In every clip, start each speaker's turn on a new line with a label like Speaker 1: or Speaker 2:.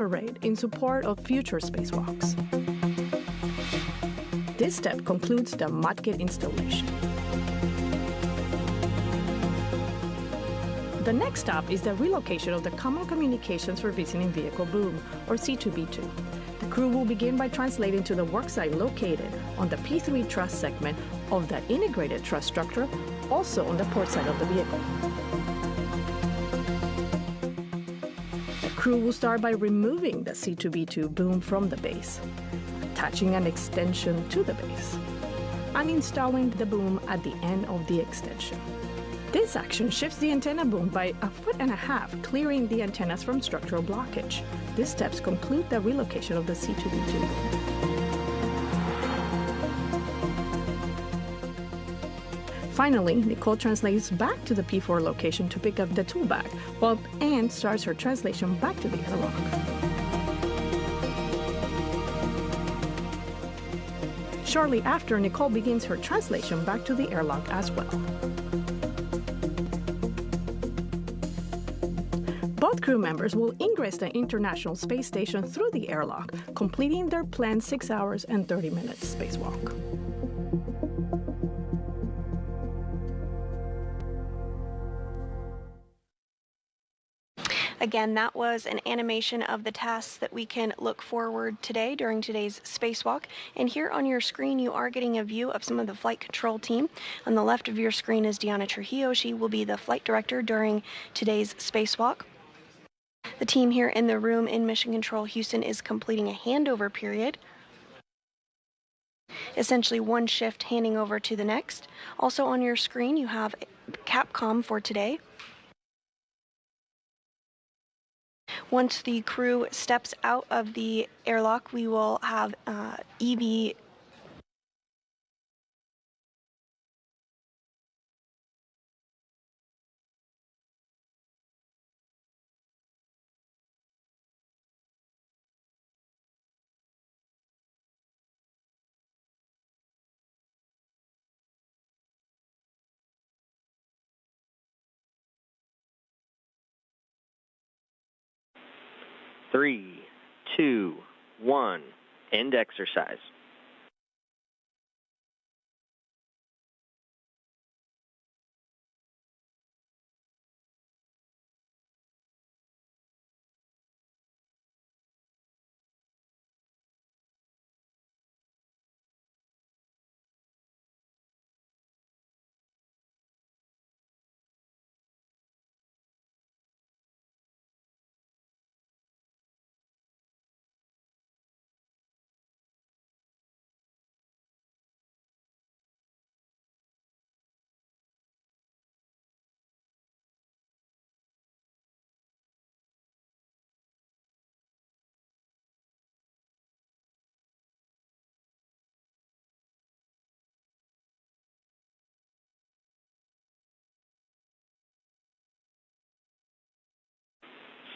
Speaker 1: parade in support of future spacewalks. This step concludes the mudkit installation. The next stop is the relocation of the Common Communications for Visiting Vehicle Boom, or C2B2. The crew will begin by translating to the worksite located on the P3 truss segment of the integrated truss structure, also on the port side of the vehicle. The crew will start by removing the C2B2 boom from the base, attaching an extension to the base, and installing the boom at the end of the extension. This action shifts the antenna boom by 1.5 feet, clearing the antennas from structural blockage. These steps conclude the relocation of the C2B2 boom. Finally, Nicole translates back to the P4 location to pick up the tool bag, while Anne starts her translation back to the airlock. Shortly after, Nicole begins her translation back to the airlock as well. Both crew members will ingress the International Space Station through the airlock, completing their planned 6 hours and 30 minutes spacewalk.
Speaker 2: Again, that was an animation of the tasks that we can look forward today during today's spacewalk. And here on your screen, you are getting a view of some of the flight control team. On the left of your screen is Deanna Trujillo. She will be the flight director during today's spacewalk. The team here in the room in Mission Control Houston is completing a handover period. Essentially one shift handing over to the next. Also on your screen, you have Capcom for today. Once the crew steps out of the airlock, we will have EV
Speaker 3: Three, two, one, end exercise.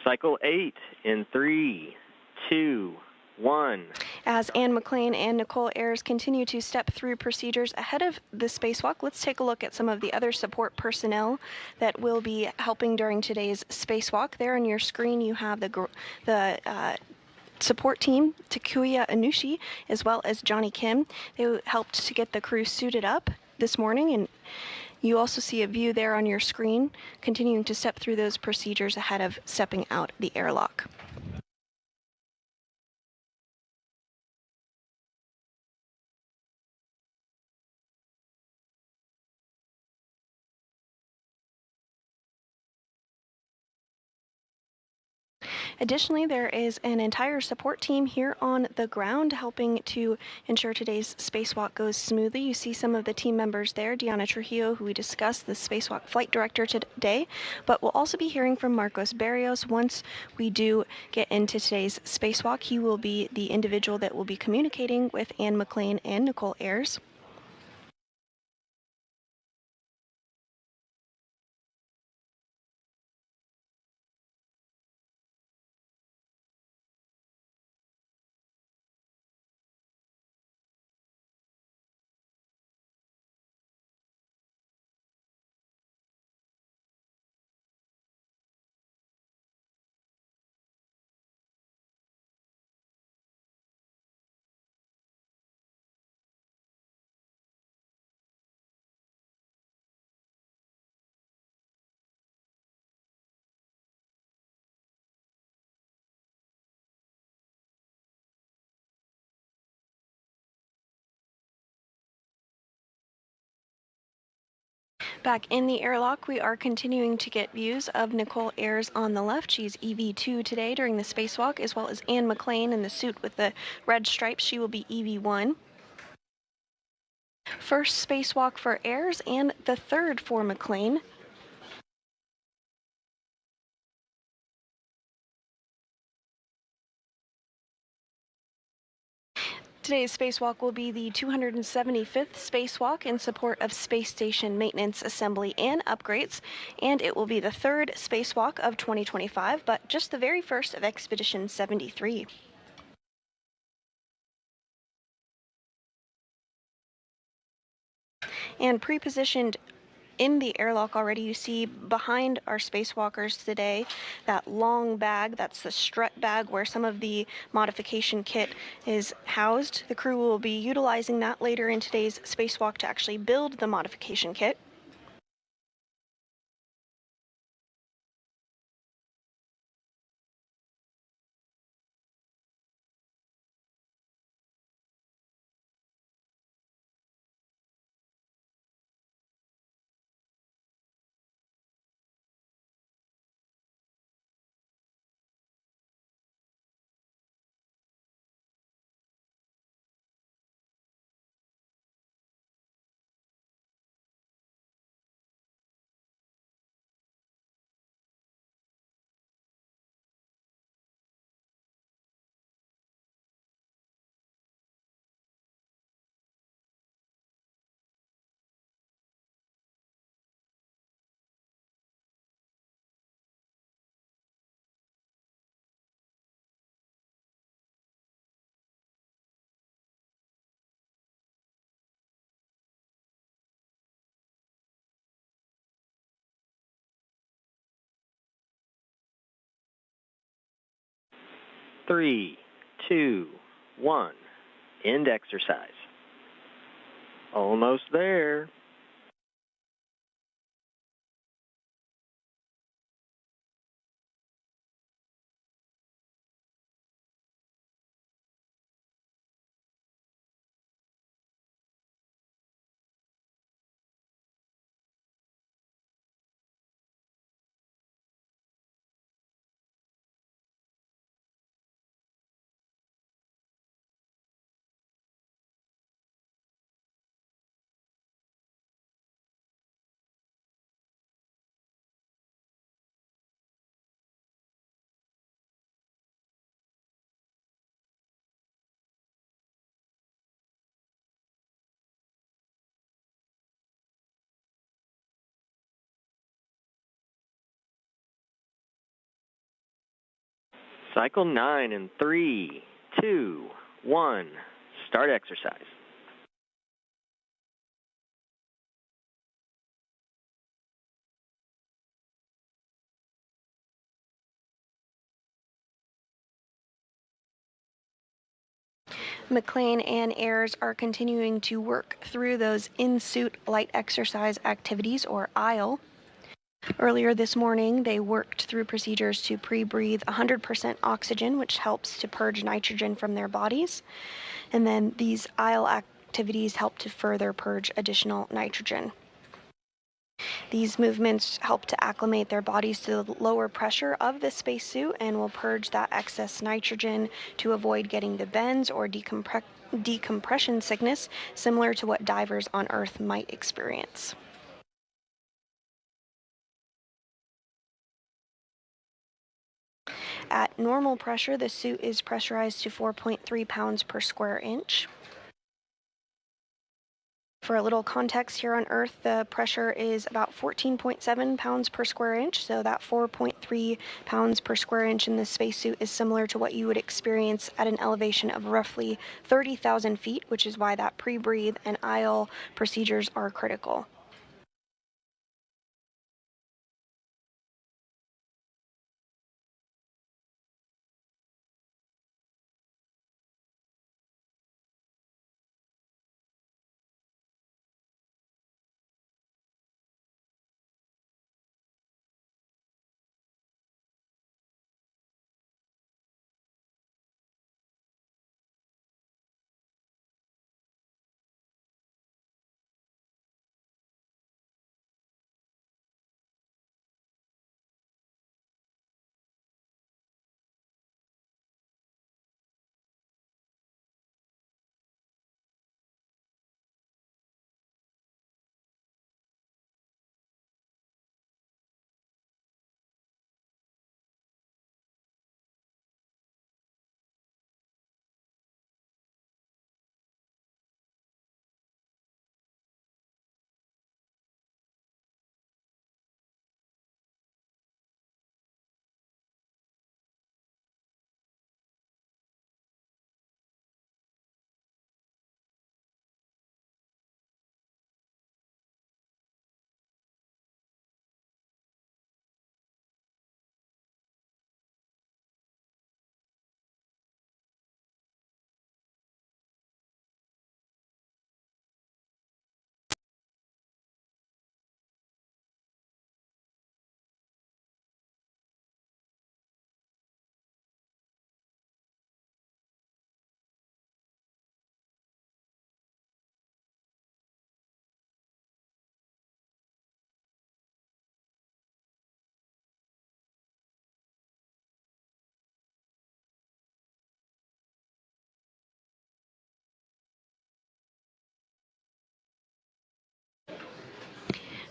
Speaker 3: Cycle 8 in 3, 2, 1.
Speaker 2: As Anne McLean and Nicole Ayers continue to step through procedures ahead of the spacewalk, let's take a look at some of the other support personnel that will be helping during today's spacewalk. There on your screen, you have the support team, Takuya Anushi, as well as Johnny Kim. They helped to get the crew suited up this morning, and you also see a view there on your screen, continuing to step through those procedures ahead of stepping out the airlock. Additionally, there is an entire support team here on the ground helping to ensure today's spacewalk goes smoothly. You see some of the team members there, Deanna Trujillo, who we discussed, the spacewalk flight director today, but we'll also be hearing from Marcos Barrios once we do get into today's spacewalk. He will be the individual that will be communicating with Anne McLean and Nicole Ayers. Back in the airlock, we are continuing to get views of Nicole Ayers on the left. She's EV2 today during the spacewalk, as well as Anne McLean in the suit with the red stripes. She will be EV1. First spacewalk for Ayers and the third for McLean. Today's spacewalk will be the 275th spacewalk in support of space station maintenance, assembly, and upgrades, and it will be the third spacewalk of 2025, but just the very first of Expedition 73. And pre-positioned in the airlock already, you see behind our spacewalkers today that long bag. That's the strut bag where some of the modification kit is housed. The crew will be utilizing that later in today's spacewalk to actually build the modification kit.
Speaker 3: Three, two, one. End exercise. Almost there. Cycle 9 in 3, 2, 1. Start exercise.
Speaker 2: McLean and Ayers are continuing to work through those in-suit light exercise activities, or ISLE. Earlier this morning, they worked through procedures to pre-breathe 100% oxygen, which helps to purge nitrogen from their bodies. And then these ISLE activities help to further purge additional nitrogen. These movements help to acclimate their bodies to the lower pressure of the spacesuit and will purge that excess nitrogen to avoid getting the bends or decompression sickness, similar to what divers on Earth might experience. At normal pressure, the suit is pressurized to 4.3 pounds per square inch. For a little context, here on Earth, the pressure is about 14.7 pounds per square inch, so that 4.3 pounds per square inch in the spacesuit is similar to what you would experience at an elevation of roughly 30,000 feet, which is why that pre-breathe and ISLE procedures are critical.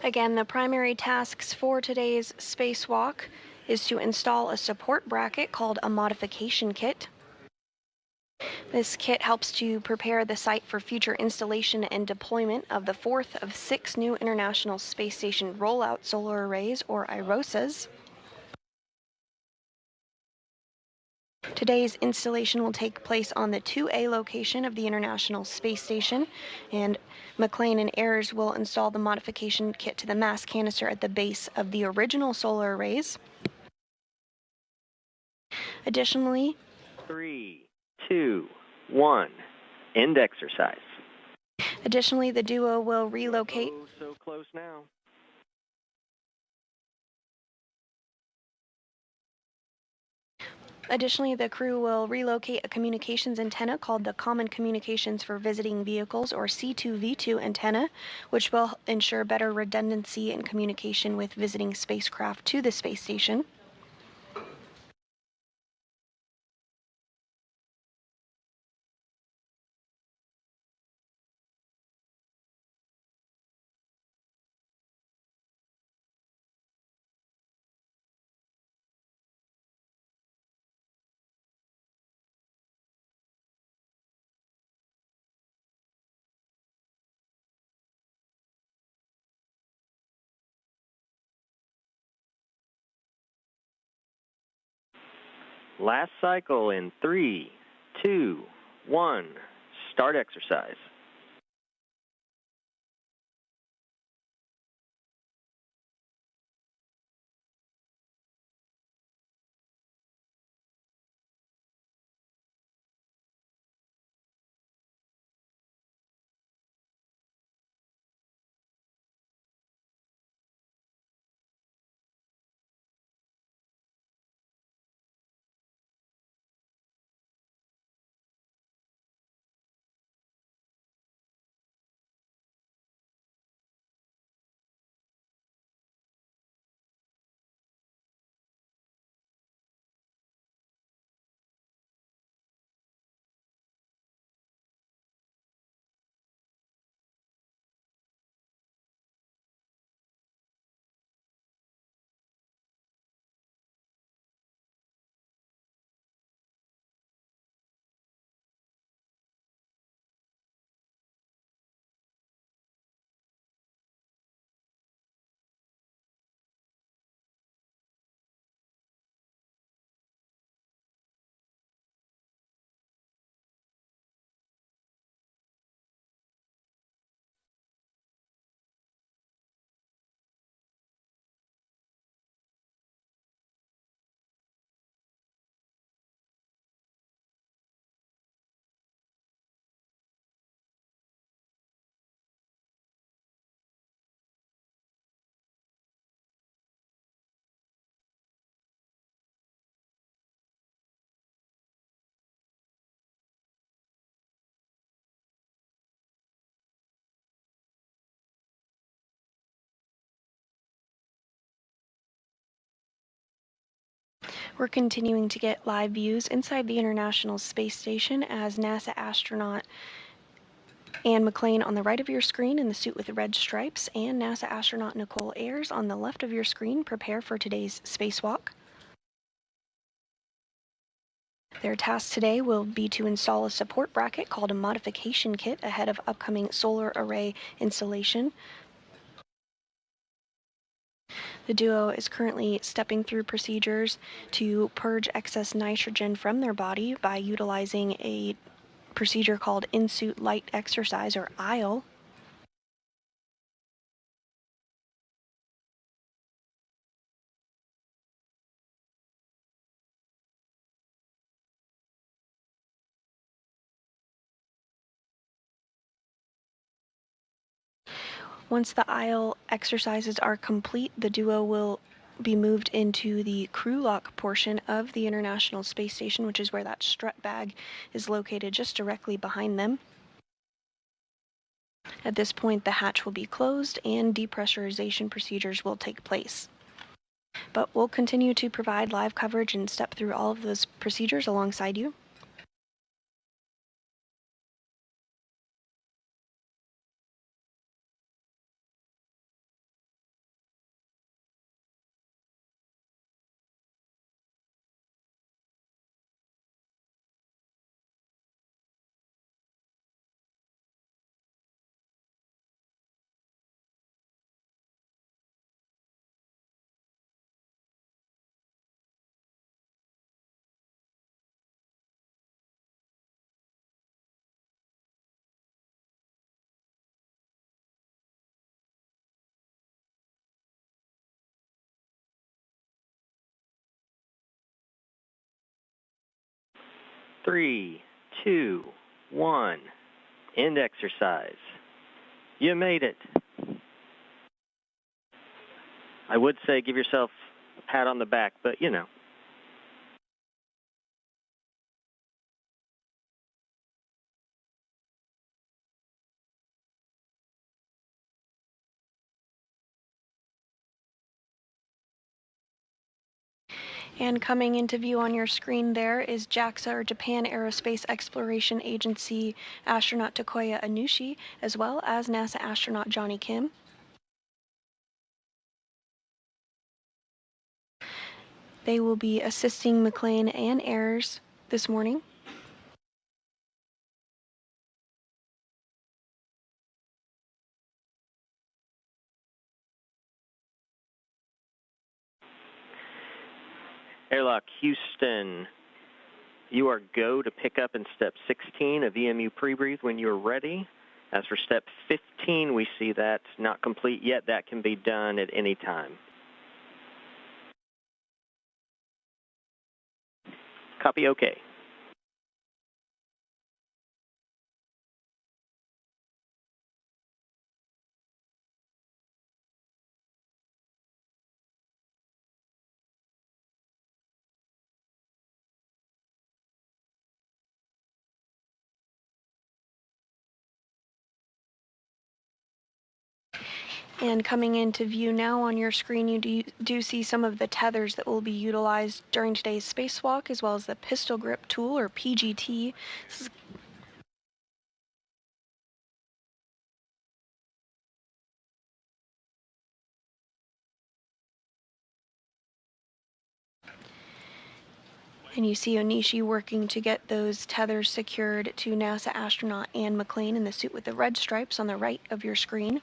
Speaker 2: Again, the primary tasks for today's spacewalk is to install a support bracket called a modification kit. This kit helps to prepare the site for future installation and deployment of the fourth of 6 new International Space Station Rollout Solar Arrays, or IROSAs. Today's installation will take place on the 2A location of the International Space Station, and McLean and Ayers will install the modification kit to the mass canister at the base of the original solar arrays. Additionally,
Speaker 3: 3, 2, 1, end exercise.
Speaker 2: Additionally, the duo will relocate.
Speaker 3: Oh, so close now.
Speaker 2: Additionally, the crew will relocate a communications antenna called the Common Communications for Visiting Vehicles, or C2V2 antenna, which will ensure better redundancy and communication with visiting spacecraft to the space station.
Speaker 3: Last cycle in 3, 2, 1, start exercise.
Speaker 2: We're continuing to get live views inside the International Space Station as NASA astronaut Anne McLean on the right of your screen in the suit with the red stripes, and NASA astronaut Nicole Ayers on the left of your screen prepare for today's spacewalk. Their task today will be to install a support bracket called a modification kit ahead of upcoming solar array installation. The duo is currently stepping through procedures to purge excess nitrogen from their body by utilizing a procedure called in-suit light exercise, or ILE. Once the ILE exercises are complete, the duo will be moved into the crew lock portion of the International Space Station, which is where that strut bag is located just directly behind them. At this point, the hatch will be closed and depressurization procedures will take place. But we'll continue to provide live coverage and step through all of those procedures alongside you.
Speaker 3: 3, 2, 1. End exercise. You made it. I would say give yourself a pat on the back, but you know.
Speaker 2: And coming into view on your screen there is JAXA, or Japan Aerospace Exploration Agency astronaut Takuya Anushi, as well as NASA astronaut Johnny Kim. They will be assisting McLean and Ayres this morning.
Speaker 3: Airlock Houston, you are go to pick up in step 16 of EMU pre-breathe when you're ready. As for step 15, we see that's not complete yet. That can be done at any time. Copy OK.
Speaker 2: And coming into view now on your screen, you do see some of the tethers that will be utilized during today's spacewalk, as well as the pistol grip tool, or PGT. And you see Onishi working to get those tethers secured to NASA astronaut Anne McLean in the suit with the red stripes on the right of your screen.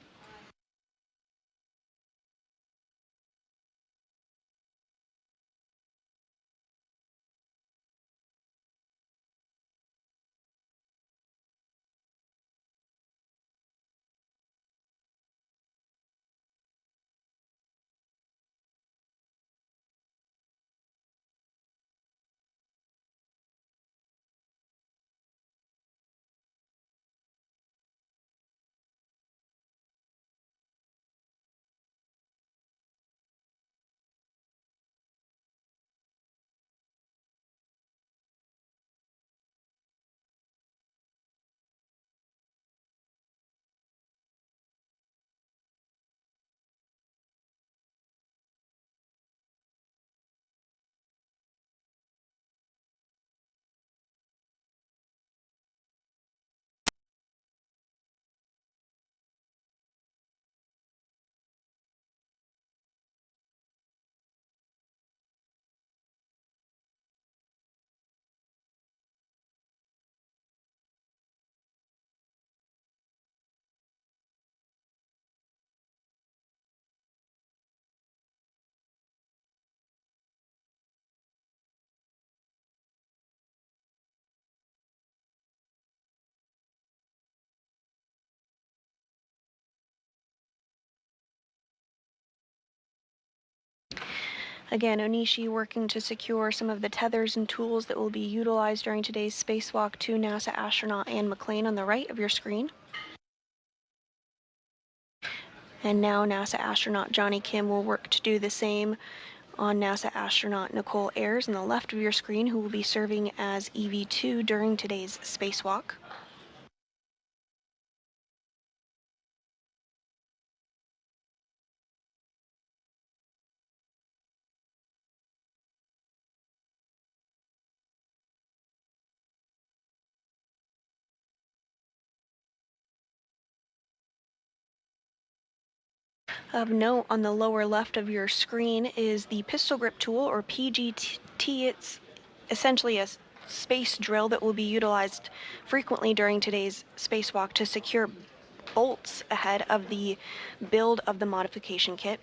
Speaker 2: Again, Onishi working to secure some of the tethers and tools that will be utilized during today's spacewalk to NASA astronaut Anne McLean on the right of your screen. And now NASA astronaut Johnny Kim will work to do the same on NASA astronaut Nicole Ayres on the left of your screen, who will be serving as EV2 during today's spacewalk. Of note, on the lower left of your screen is the pistol grip tool, or PGT. It's essentially a space drill that will be utilized frequently during today's spacewalk to secure bolts ahead of the build of the modification kit.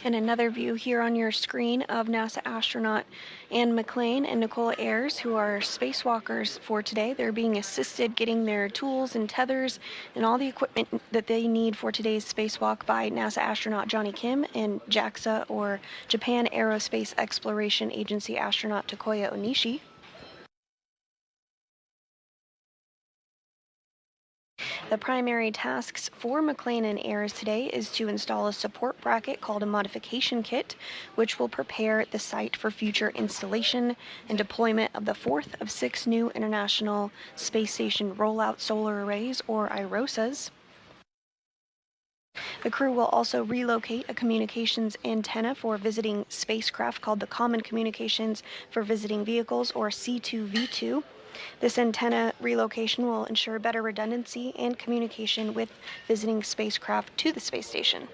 Speaker 2: And another view here on your screen of NASA astronaut Anne McClain and Nicole Ayers, who are spacewalkers for today. They're being assisted getting their tools and tethers and all the equipment that they need for today's spacewalk by NASA astronaut Johnny Kim and JAXA, or Japan Aerospace Exploration Agency astronaut Takuya Onishi. The primary tasks for McClain and Ayers today is to install a support bracket called a modification kit, which will prepare the site for future installation and deployment of the fourth of 6 new International Space Station Rollout Solar Arrays, or IROSAs. The crew will also relocate a communications antenna for visiting spacecraft called the Common Communications for Visiting Vehicles, or C2V2. This antenna relocation will ensure better redundancy and communication with visiting spacecraft to the space station.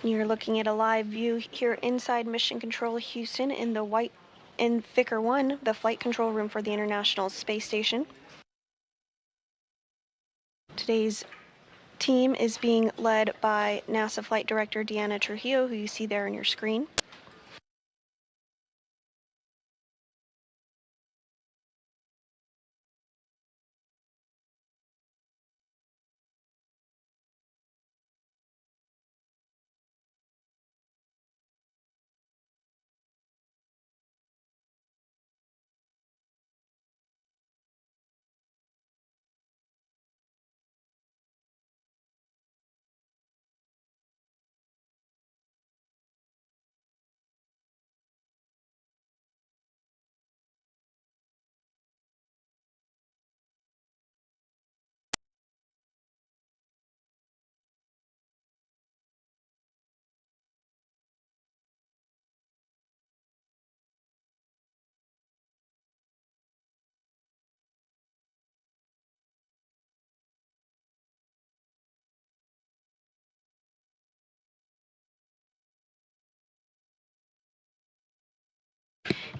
Speaker 2: You're looking at a live view here inside Mission Control Houston in Vicar 1, the flight control room for the International Space Station. Today's team is being led by NASA Flight Director Deanna Trujillo, who you see there on your screen.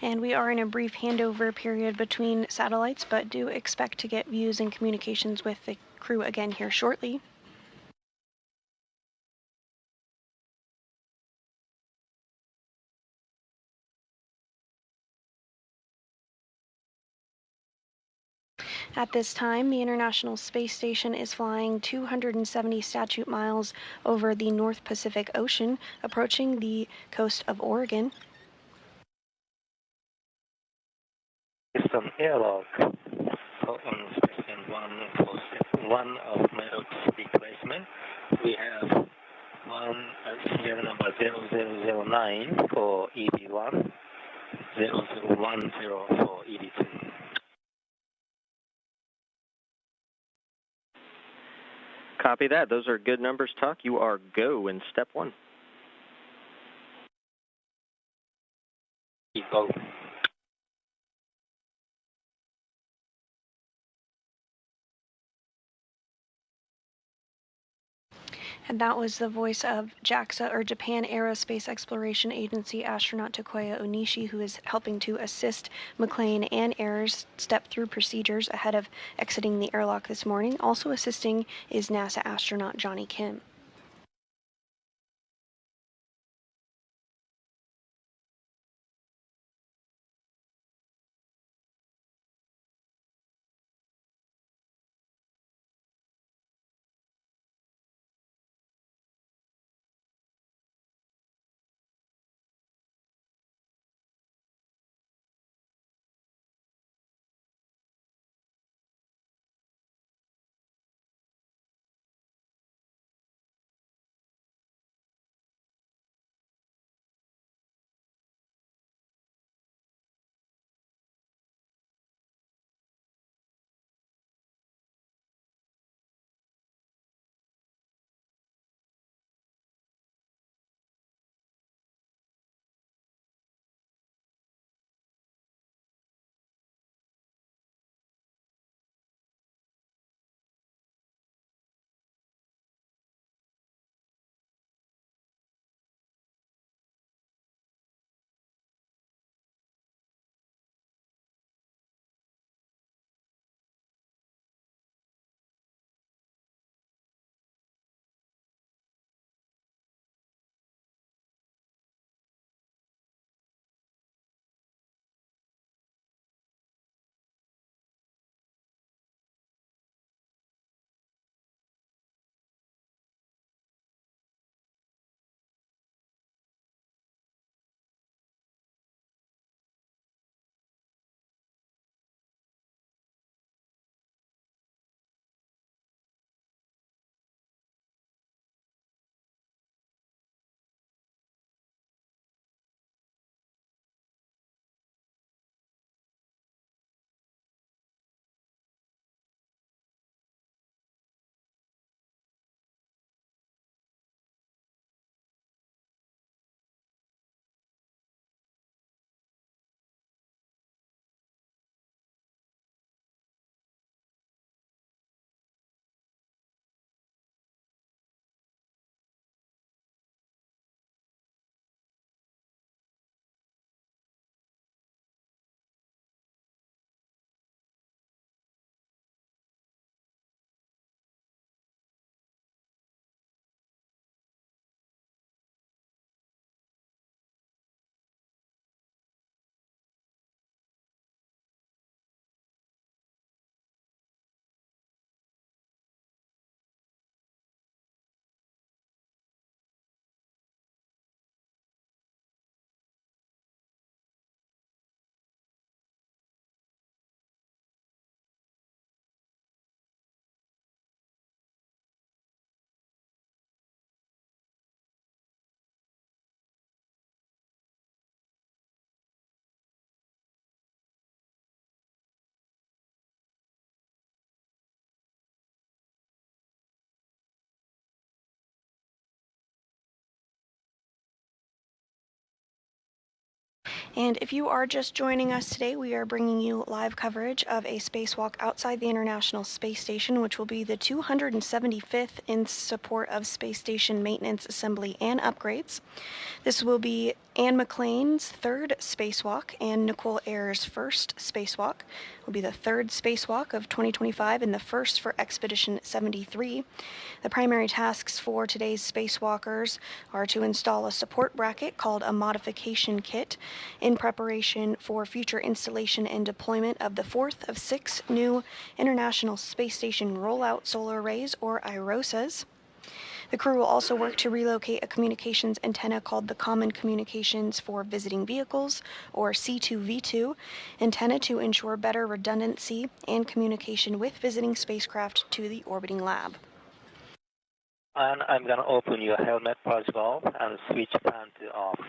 Speaker 2: And we are in a brief handover period between satellites, but do expect to get views and communications with the crew again here shortly. At this time, the International Space Station is flying 270 statute miles over the North Pacific Ocean, approaching the coast of Oregon.
Speaker 4: System airlock on station 1 of metal replacement. We have one serial number 0009 for ED1, 0010 for ED2.
Speaker 3: Copy that. Those are good numbers, Tuck. You are go in step 1.
Speaker 4: Go.
Speaker 2: And that was the voice of JAXA, or Japan Aerospace Exploration Agency astronaut Takuya Onishi, who is helping to assist McClain and Ayers step through procedures ahead of exiting the airlock this morning. Also assisting is NASA astronaut Johnny Kim. And if you are just joining us today, we are bringing you live coverage of a spacewalk outside the International Space Station, which will be the 275th in support of space station maintenance, assembly, and upgrades. This will be Anne McClain's third spacewalk and Nicole Ayers' first spacewalk. It will be the third spacewalk of 2025 and the first for Expedition 73. The primary tasks for today's spacewalkers are to install a support bracket called a modification kit in preparation for future installation and deployment of the fourth of 6 new International Space Station rollout solar arrays, or IROSAs. The crew will also work to relocate a communications antenna called the Common Communications for Visiting Vehicles, or C2V2, antenna to ensure better redundancy and communication with visiting spacecraft to the orbiting lab.
Speaker 4: And I'm going to open your helmet pulse valve and switch fan to off.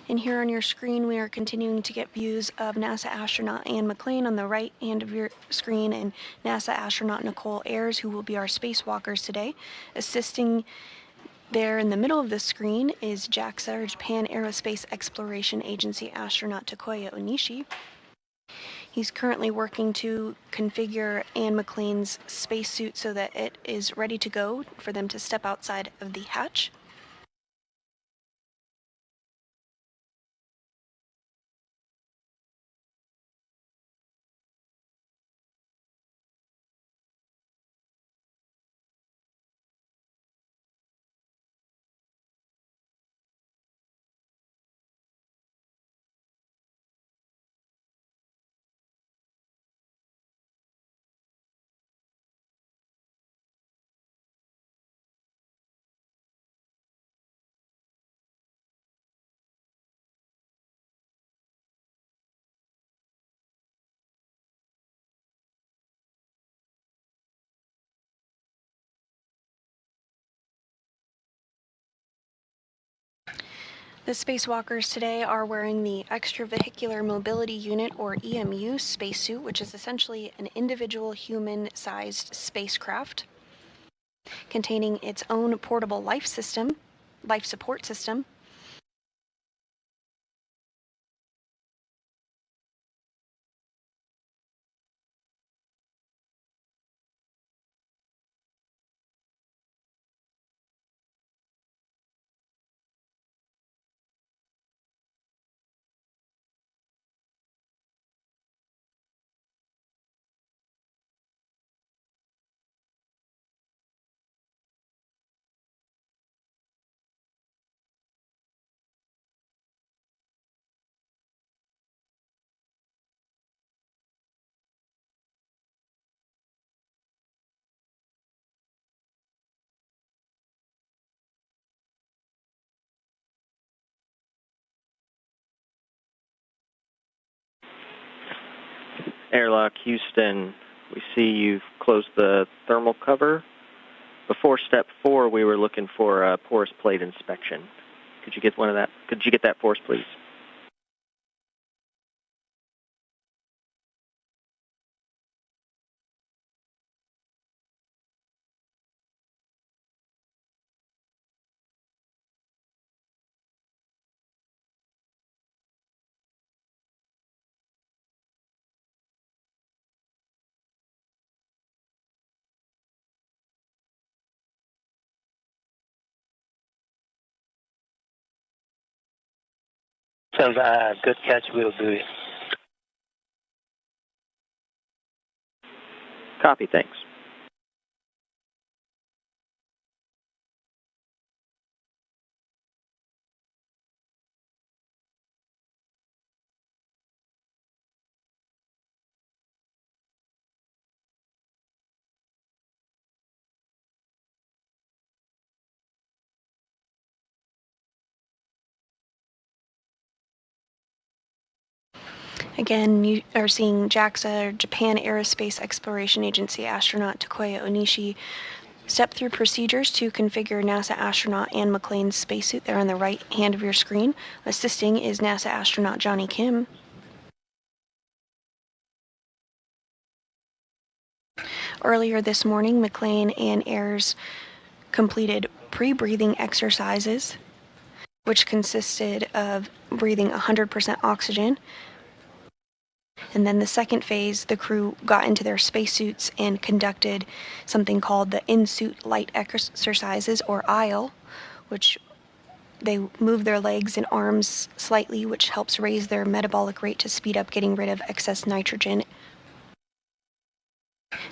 Speaker 2: And here on your screen, we are continuing to get views of NASA astronaut Anne McClain on the right hand of your screen and NASA astronaut Nicole Ayers, who will be our spacewalkers today. Assisting there in the middle of the screen is JAXA, or Japan Aerospace Exploration Agency astronaut Takuya Onishi. He's currently working to configure Anne McClain's spacesuit so that it is ready to go for them to step outside of the hatch. The spacewalkers today are wearing the Extravehicular Mobility Unit, or EMU, spacesuit, which is essentially an individual human-sized spacecraft containing its own portable life support system.
Speaker 3: Airlock Houston, we see you've closed the thermal cover. Before step 4, we were looking for a porous plate inspection. Could you get one of that? Could you get that for us, please?
Speaker 4: Sounds good catch, will do it.
Speaker 3: Copy, thanks.
Speaker 2: Again, you are seeing JAXA, Japan Aerospace Exploration Agency astronaut Takuya Onishi step through procedures to configure NASA astronaut Anne McClain's spacesuit there on the right hand of your screen. Assisting is NASA astronaut Johnny Kim. Earlier this morning, McClain and Ayres completed pre-breathing exercises, which consisted of breathing 100% oxygen. And then the second phase, the crew got into their spacesuits and conducted something called the in-suit light exercises, or IL, which they move their legs and arms slightly, which helps raise their metabolic rate to speed up getting rid of excess nitrogen.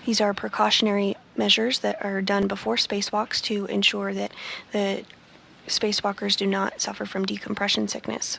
Speaker 2: These are precautionary measures that are done before spacewalks to ensure that the spacewalkers do not suffer from decompression sickness.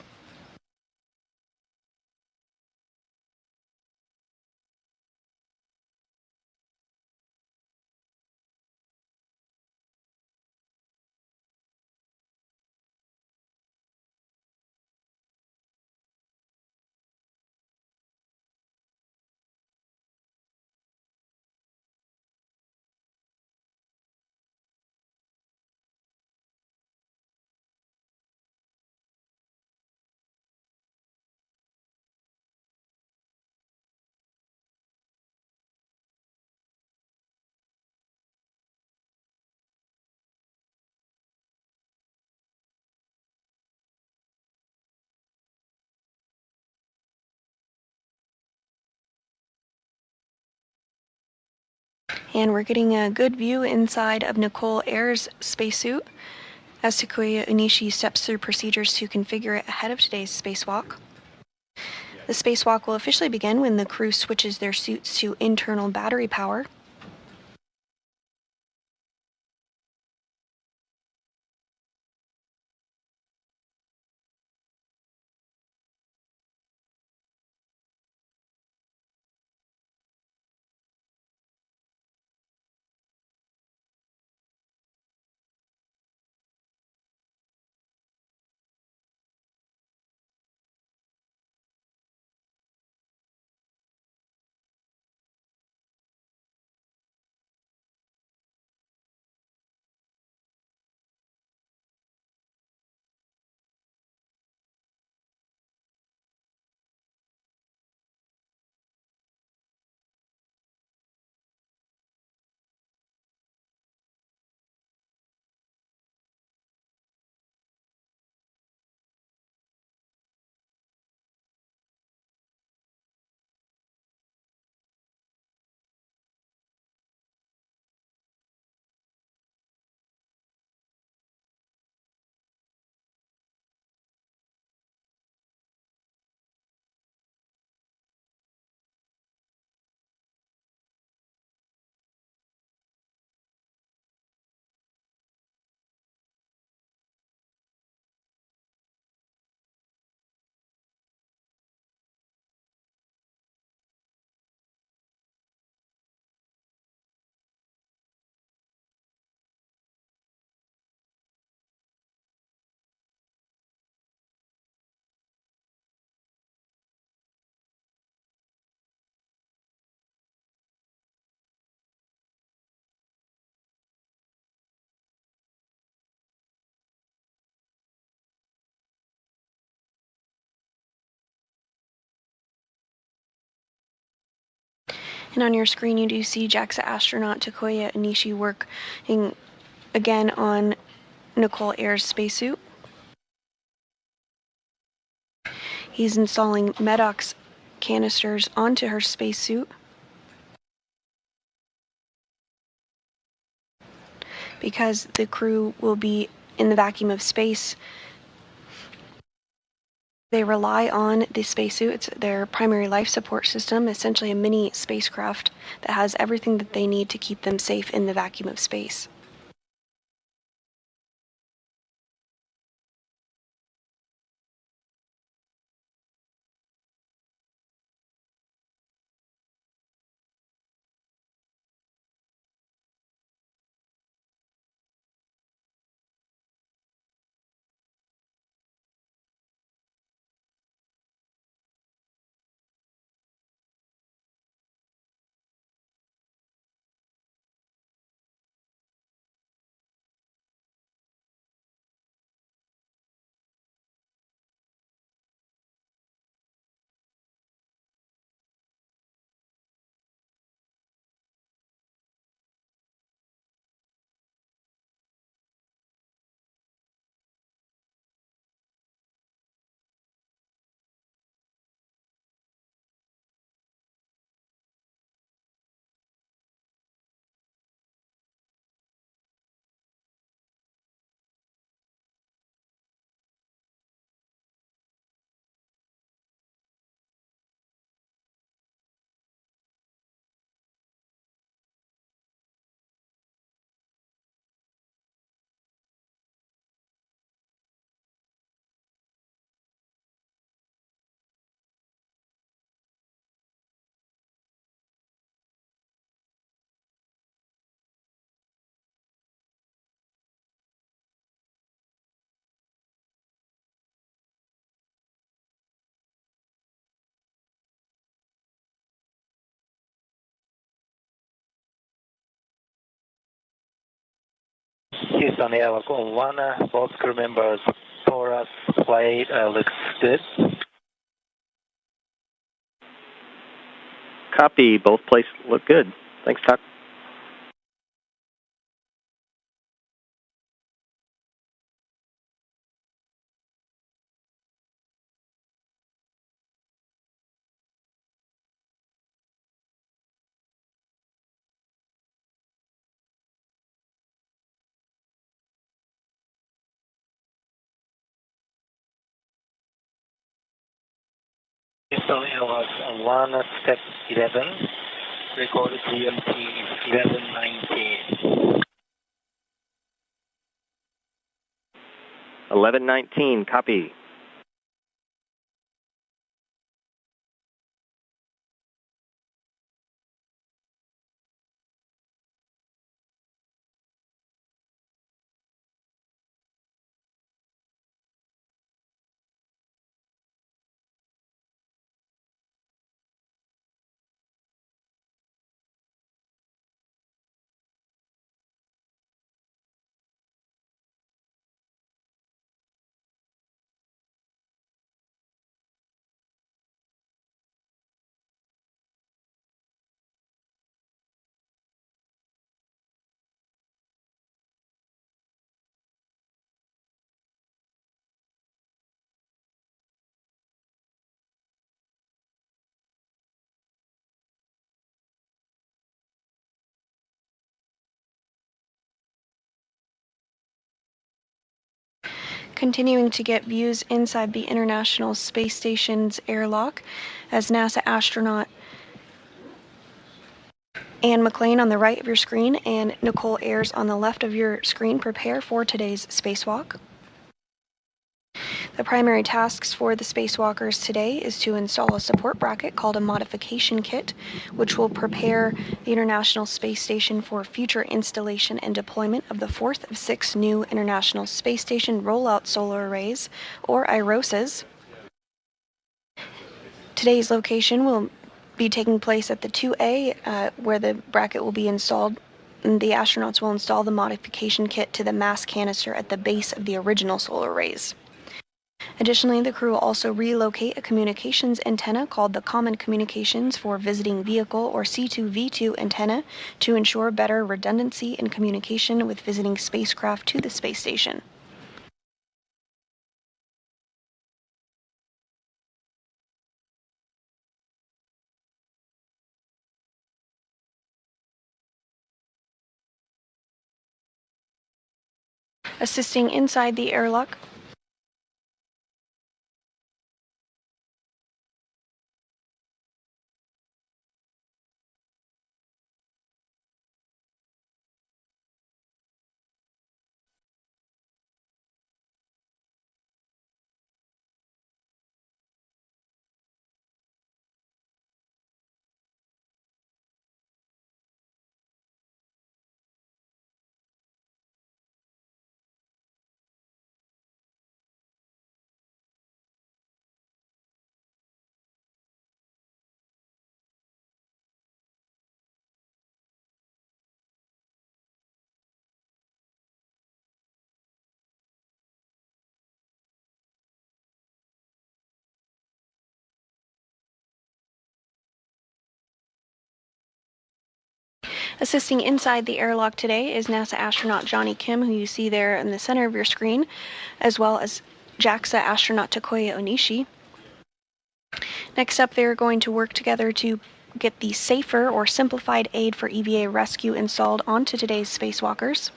Speaker 2: And we're getting a good view inside of Nicole Ayres' spacesuit as Takuya Onishi steps through procedures to configure it ahead of today's spacewalk. The spacewalk will officially begin when the crew switches their suits to internal battery power. And on your screen, you do see JAXA astronaut Takuya Onishi working again on Nicole Ayres' spacesuit. He's installing Medox canisters onto her spacesuit because the crew will be in the vacuum of space. They rely on the spacesuit. It's their primary life support system, essentially a mini spacecraft that has everything that they need to keep them safe in the vacuum of space.
Speaker 4: Houston Airlock on 1. Both crew members, Taurus flight looks good.
Speaker 3: Copy. Both places look good. Thanks, Tuck.
Speaker 4: Houston Airlock on 1, step 11. Recorded GMT 1119.
Speaker 3: 1119, copy.
Speaker 2: Continuing to get views inside the International Space Station's airlock as NASA astronaut Anne McLean on the right of your screen and Nicole Ayers on the left of your screen prepare for today's spacewalk. The primary tasks for the spacewalkers today is to install a support bracket called a modification kit, which will prepare the International Space Station for future installation and deployment of the fourth of 6 new International Space Station rollout solar arrays, or IROSAs. Today's location will be taking place at the 2A, where the bracket will be installed. And the astronauts will install the modification kit to the mass canister at the base of the original solar arrays. Additionally, the crew will also relocate a communications antenna called the Common Communications for Visiting Vehicle or C2V2 antenna to ensure better redundancy in communication with visiting spacecraft to the space station. Assisting inside the airlock, assisting inside the airlock today is NASA astronaut Johnny Kim, who you see there in the center of your screen, as well as JAXA astronaut Takoya Onishi. Next up, they're going to work together to get the safer or simplified aid for EVA rescue installed onto today's spacewalkers.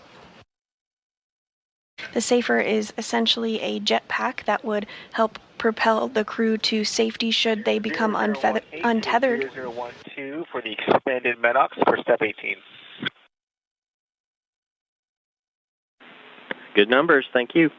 Speaker 2: The safer is essentially a jetpack that would help propel the crew to safety should they become untethered.
Speaker 4: 0012 for the expanded MENOX for step 18.
Speaker 3: Good numbers. Thank you.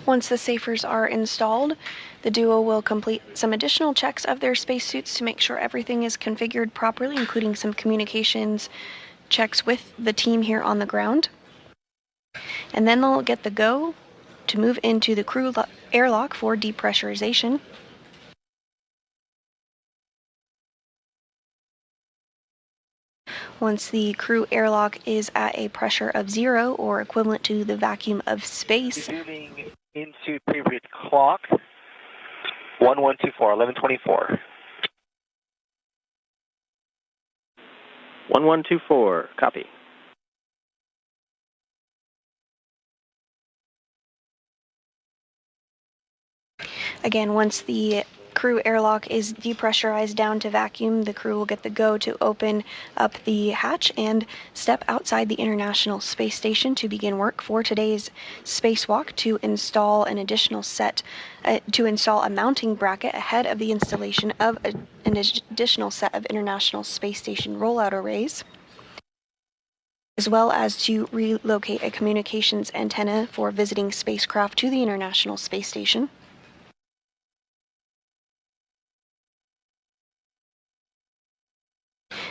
Speaker 2: Once the safers are installed, the duo will complete some additional checks of their spacesuits to make sure everything is configured properly, including some communications checks with the team here on the ground. And then they'll get the go to move into the crew airlock for depressurization. Once the crew airlock is at a pressure of 0 or equivalent to the vacuum of space.
Speaker 4: Moving into previous clock, 1124, 1124.
Speaker 3: 1124, copy.
Speaker 2: Again, once the crew airlock is depressurized down to vacuum, the crew will get the go to open up the hatch and step outside the International Space Station to begin work for today's spacewalk to install an additional set, to install a mounting bracket ahead of the installation of an additional set of International Space Station rollout arrays, as well as to relocate a communications antenna for visiting spacecraft to the International Space Station.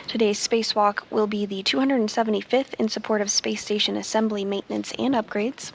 Speaker 2: Today's spacewalk will be the 275th in support of space station assembly, maintenance, and upgrades.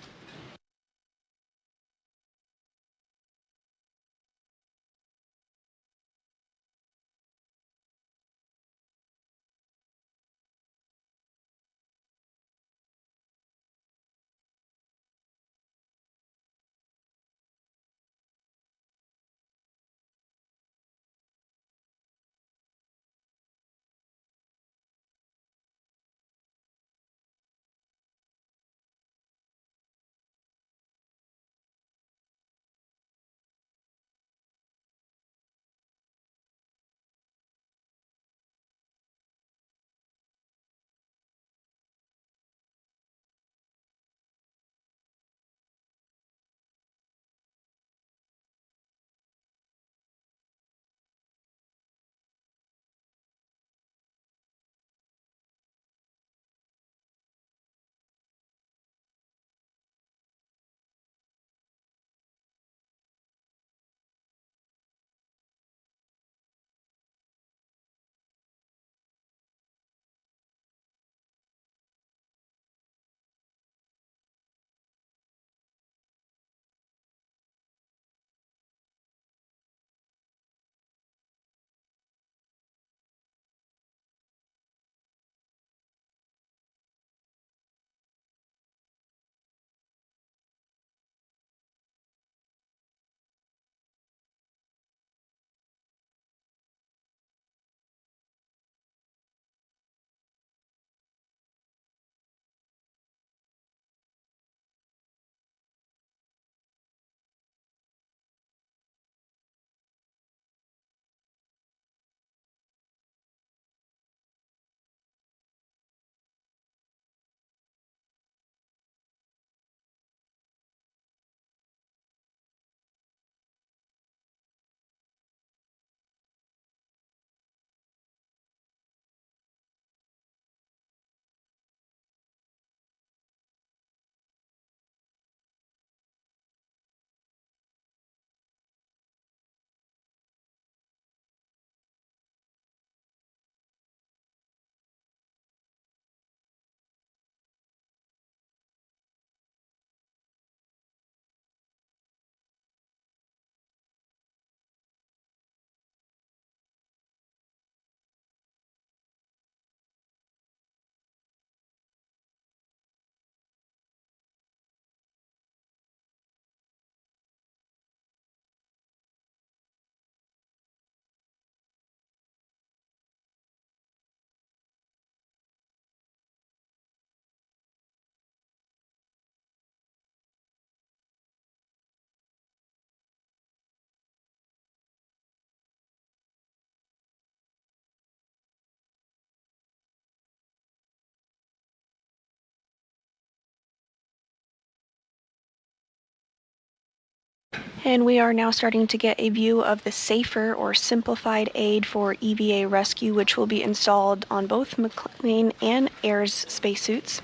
Speaker 2: And we are now starting to get a view of the safer or simplified aid for EVA rescue, which will be installed on both McLean and Ayres spacesuits.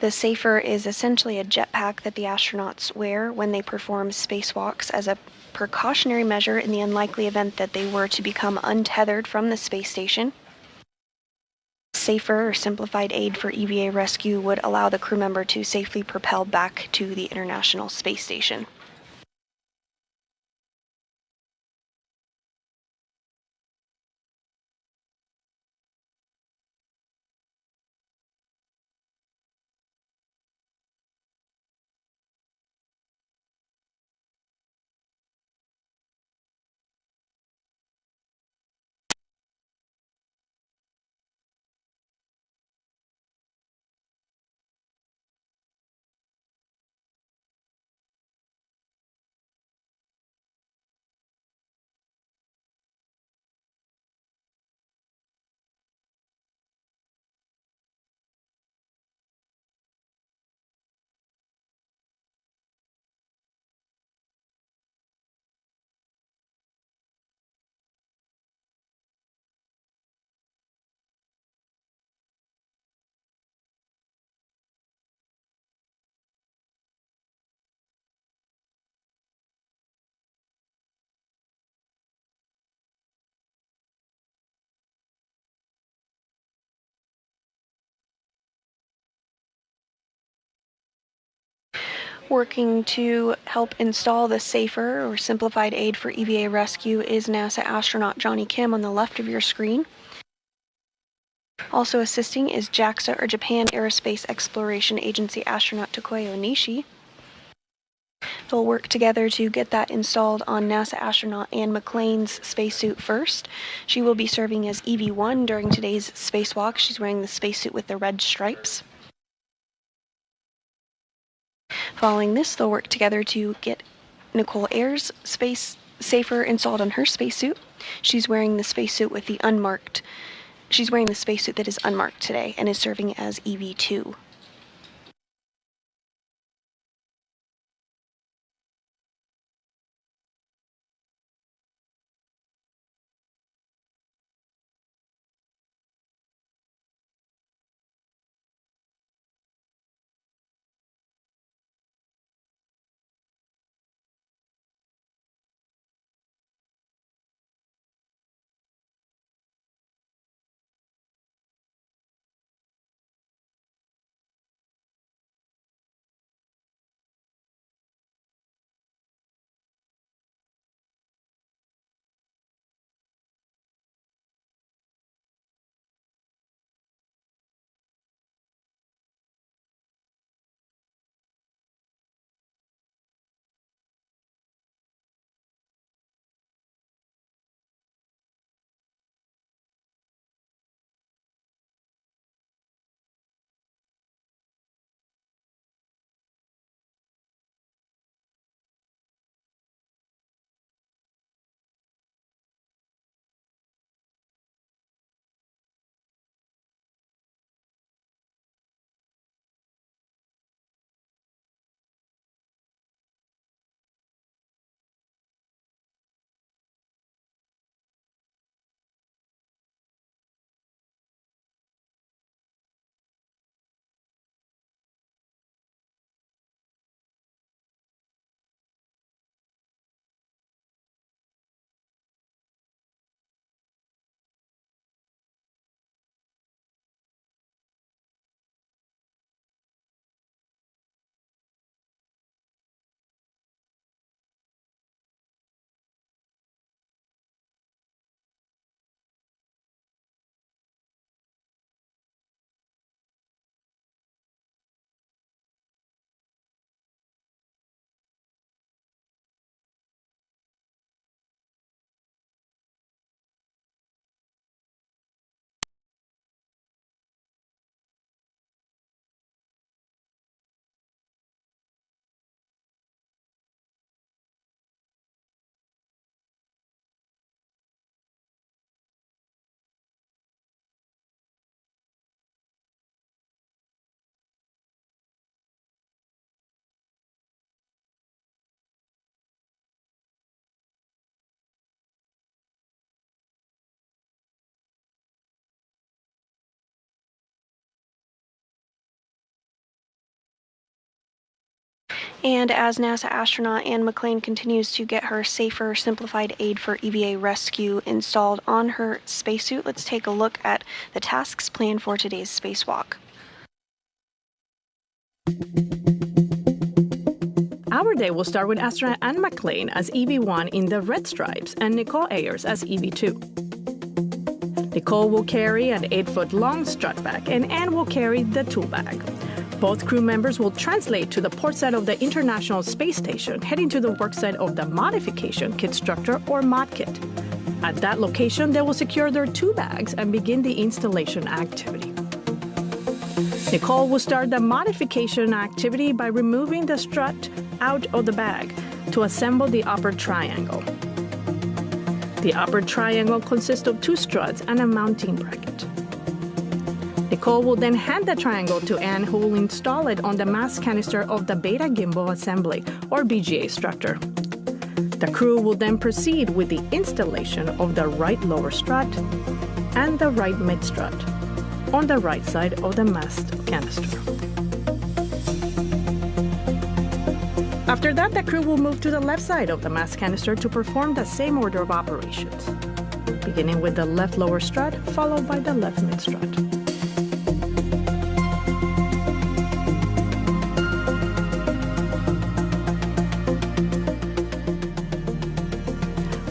Speaker 2: The Safer is essentially a jetpack that the astronauts wear when they perform spacewalks as a precautionary measure in the unlikely event that they were to become untethered from the space station. Safer, or simplified aid for EVA rescue, would allow the crew member to safely propel back to the International Space Station. Working to help install the Safer, or simplified aid for EVA rescue, is NASA astronaut Johnny Kim on the left of your screen. Also assisting is JAXA, or Japan Aerospace Exploration Agency astronaut Takuya Onishi. They'll work together to get that installed on NASA astronaut Anne McClain's spacesuit first. She will be serving as EV1 during today's spacewalk. She's wearing the spacesuit with the red stripes. Following this, they'll work together to get Nicole Ayers' space Safer installed on her spacesuit. She's wearing the spacesuit with the unmarked. She's wearing the spacesuit that is unmarked today and is serving as EV2. And as NASA astronaut Anne McClain continues to get her safer, simplified aid for EVA rescue installed on her spacesuit, let's take a look at the tasks planned for today's spacewalk.
Speaker 1: Our day will start with astronaut Anne McClain as EV1 in the red stripes and Nicole Ayers as EV2. Nicole will carry an 8-foot-long strut bag, and Anne will carry the tool bag. Both crew members will translate to the port side of the International Space Station, heading to the work site of the Modification Kit Structure, or Mod Kit. At that location, they will secure their two bags and begin the installation activity. Nicole will start the modification activity by removing the strut out of the bag to assemble the upper triangle. The upper triangle consists of two struts and a mounting bracket. Nicole will then hand the triangle to Anne, who will install it on the mass canister of the Beta Gimbal Assembly, or BGA structure. The crew will then proceed with the installation of the right lower strut and the right mid strut on the right side of the mast canister. After that, the crew will move to the left side of the mast canister to perform the same order of operations, beginning with the left lower strut, followed by the left mid strut.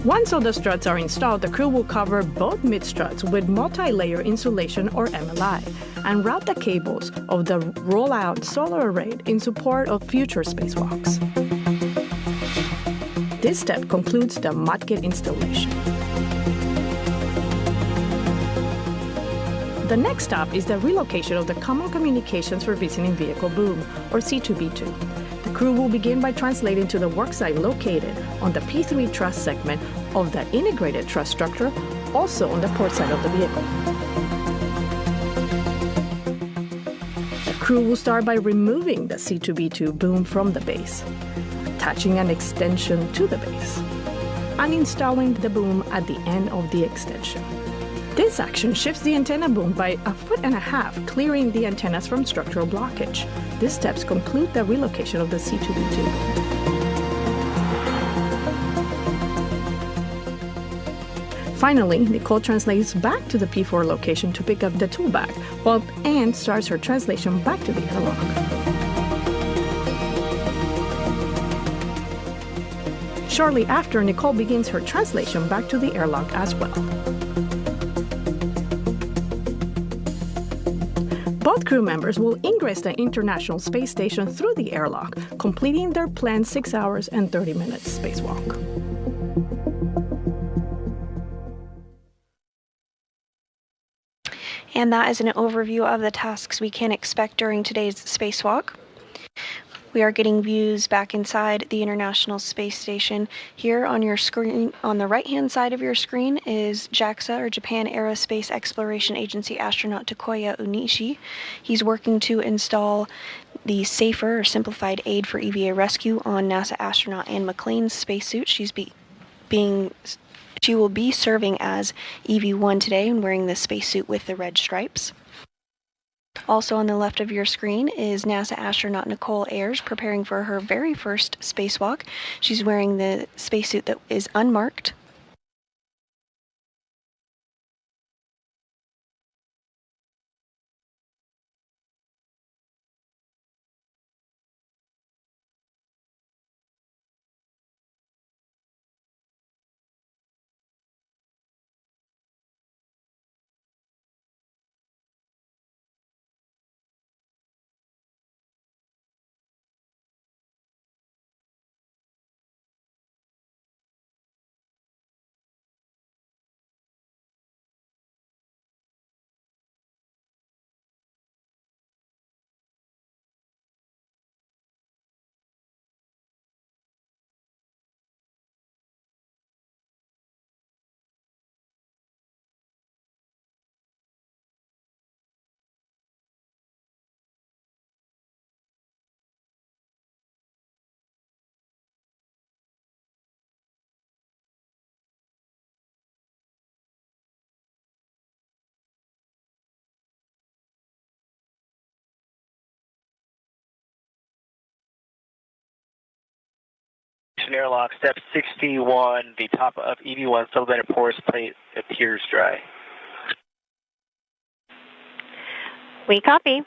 Speaker 1: Once all the struts are installed, the crew will cover both mid-struts with multi-layer insulation, or MLI, and route the cables of the roll-out solar array in support of future spacewalks. This step concludes the Mod Kit installation. The next stop is the relocation of the Common Communications for Visiting Vehicle boom, or C2B2. The crew will begin by translating to the worksite located on the P3 truss segment of the integrated truss structure, also on the port side of the vehicle. The crew will start by removing the C2B2 boom from the base, attaching an extension to the base, and installing the boom at the end of the extension. This action shifts the antenna boom by 1.5 feet, clearing the antennas from structural blockage. These steps conclude the relocation of the C2B2 boom. Finally, Nicole translates back to the P4 location to pick up the tool bag, while Anne starts her translation back to the airlock. Shortly after, Nicole begins her translation back to the airlock as well. Both crew members will ingress the International Space Station through the airlock, completing their planned 6 hours and 30 minutes spacewalk.
Speaker 2: And that is an overview of the tasks we can expect during today's spacewalk. We are getting views back inside the International Space Station. Here on your screen, on the right-hand side of your screen, is JAXA, or Japan Aerospace Exploration Agency astronaut Takuya Onishi. He's working to install the safer or simplified aid for EVA rescue on NASA astronaut Anne McClain's spacesuit. She will be serving as EV1 today and wearing the spacesuit with the red stripes. Also on the left of your screen is NASA astronaut Nicole Ayers preparing for her very first spacewalk. She's wearing the spacesuit that is unmarked.
Speaker 4: ignition airlock. Step 61, the top of EV1 sublimated porous plate appears dry.
Speaker 5: We copy.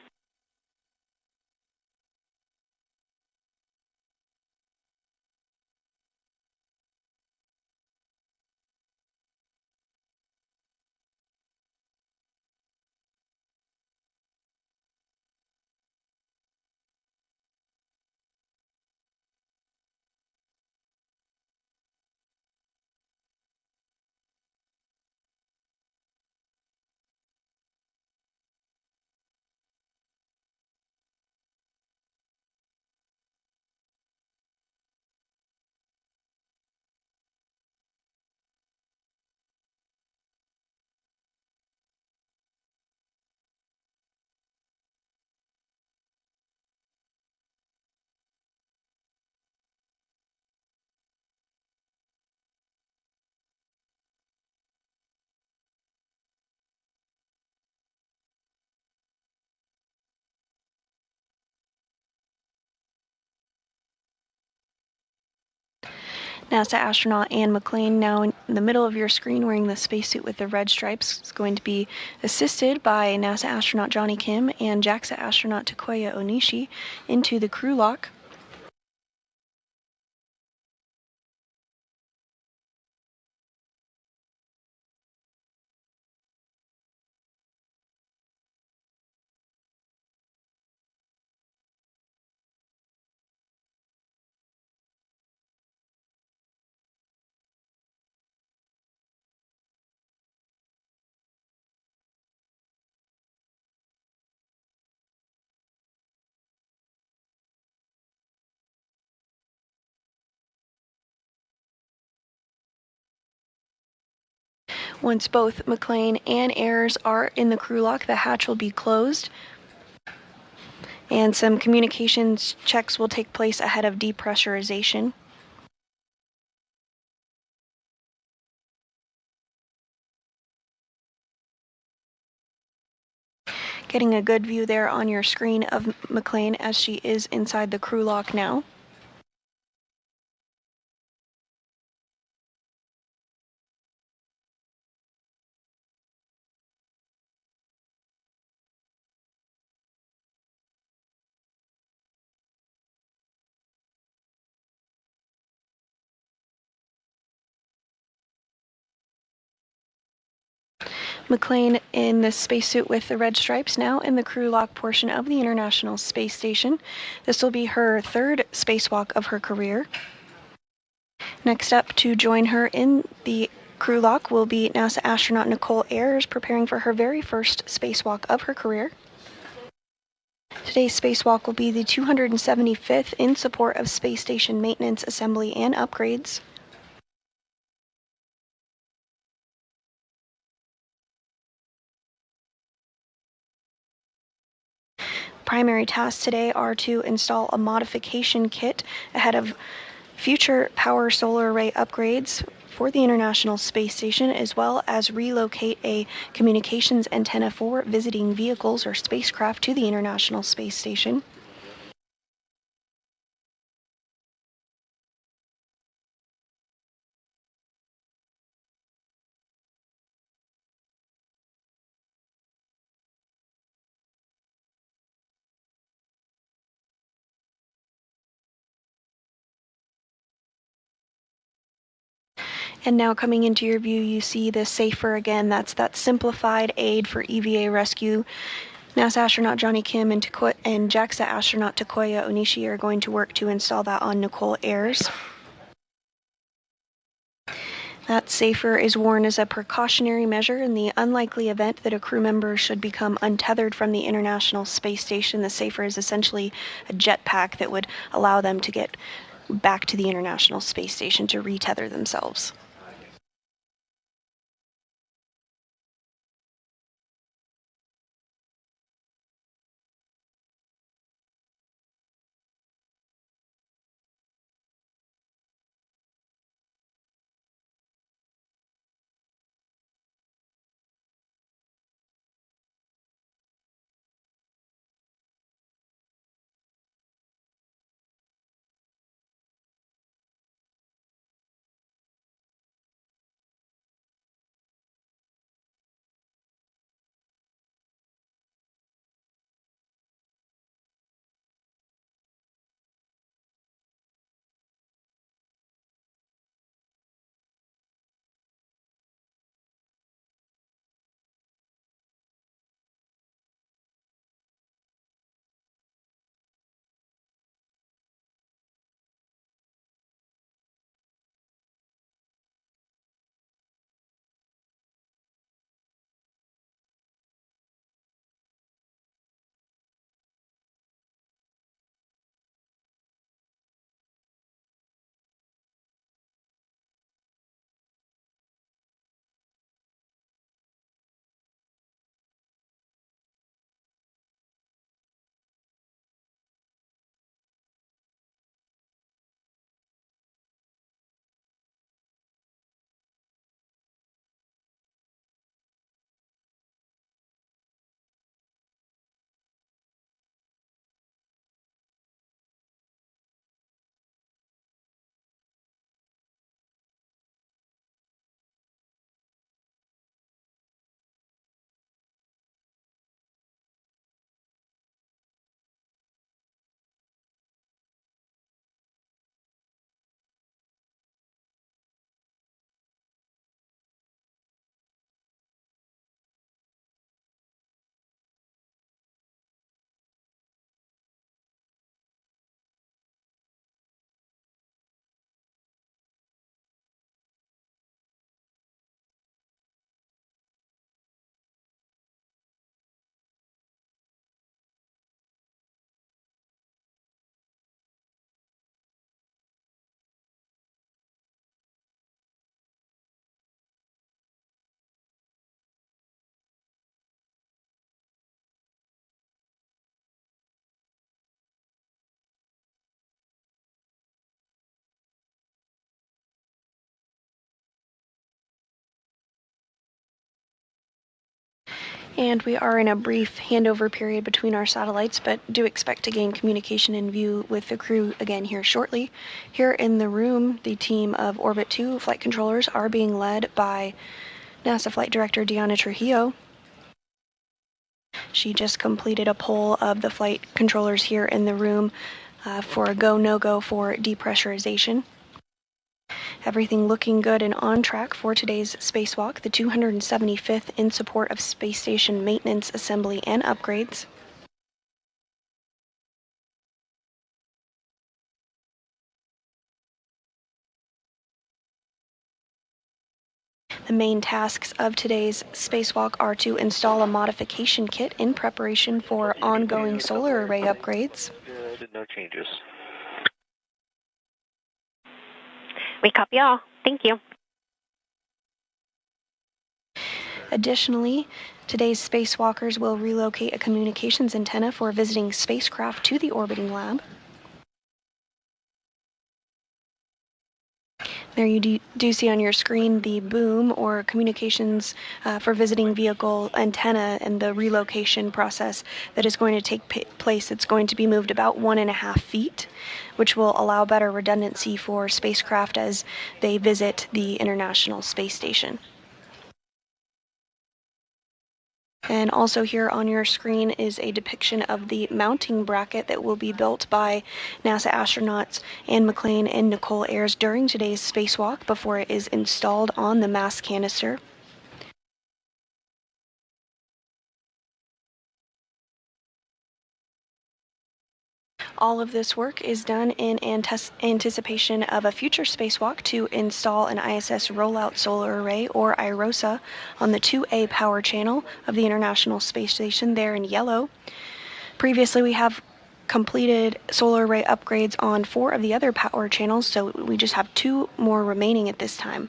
Speaker 5: NASA astronaut Anne McClain, now in the middle of your screen wearing the spacesuit with the red stripes, is going to be assisted by NASA astronaut Johnny Kim and JAXA astronaut Takuya Onishi into the crew lock. Once both McClain and Ayers are in the crew lock, the hatch will be closed, and some communications checks will take place ahead of depressurization. Getting a good view there on your screen of McClain as she is inside the crew lock now. McClain in the spacesuit with the red stripes, now in the crew lock portion of the International Space Station. This will be her third spacewalk of her career. Next up to join her in the crew lock will be NASA astronaut Nicole Ayers, preparing for her very first spacewalk of her career. Today's spacewalk will be the 275th in support of space station maintenance, assembly, and upgrades. Primary tasks today are to install a modification kit ahead of future power solar array upgrades for the International Space Station, as well as relocate a communications antenna for visiting vehicles or spacecraft to the International Space Station. And now coming into your view, you see the SAFER again. That's that simplified aid for EVA rescue. NASA astronaut Johnny Kim and JAXA astronaut Takuya Onishi are going to work to install that on Nicole Ayers. That SAFER is worn as a precautionary measure in the unlikely event that a crew member should become untethered from the International Space Station. The SAFER is essentially a jetpack that would allow them to get back to the International Space Station to retether themselves.
Speaker 2: And we are in a brief handover period between our satellites, but do expect to gain communication and view with the crew again here shortly. Here in the room, the team of Orbit 2 flight controllers are being led by NASA Flight Director Diana Trujillo. She just completed a poll of the flight controllers here in the room for a go, no-go for depressurization. Everything looking good and on track for today's spacewalk, the 275th in support of space station maintenance, assembly, and upgrades. The main tasks of today's spacewalk are to install a modification kit in preparation for ongoing solar array upgrades.
Speaker 4: No changes.
Speaker 6: We copy all. Thank you.
Speaker 2: Additionally, today's spacewalkers will relocate a communications antenna for visiting spacecraft to the orbiting lab. There you do see on your screen the boom or communications for visiting vehicle antenna and the relocation process that is going to take place. It's going to be moved about 1.5 feet, which will allow better redundancy for spacecraft as they visit the International Space Station. And also here on your screen is a depiction of the mounting bracket that will be built by NASA astronauts Anne McClain and Nicole Ayers during today's spacewalk before it is installed on the mass canister. All of this work is done in anticipation of a future spacewalk to install an ISS rollout solar array, or IROSA, on the 2A power channel of the International Space Station there in yellow. Previously, we have completed solar array upgrades on 4 of the other power channels, so we just have 2 more remaining at this time.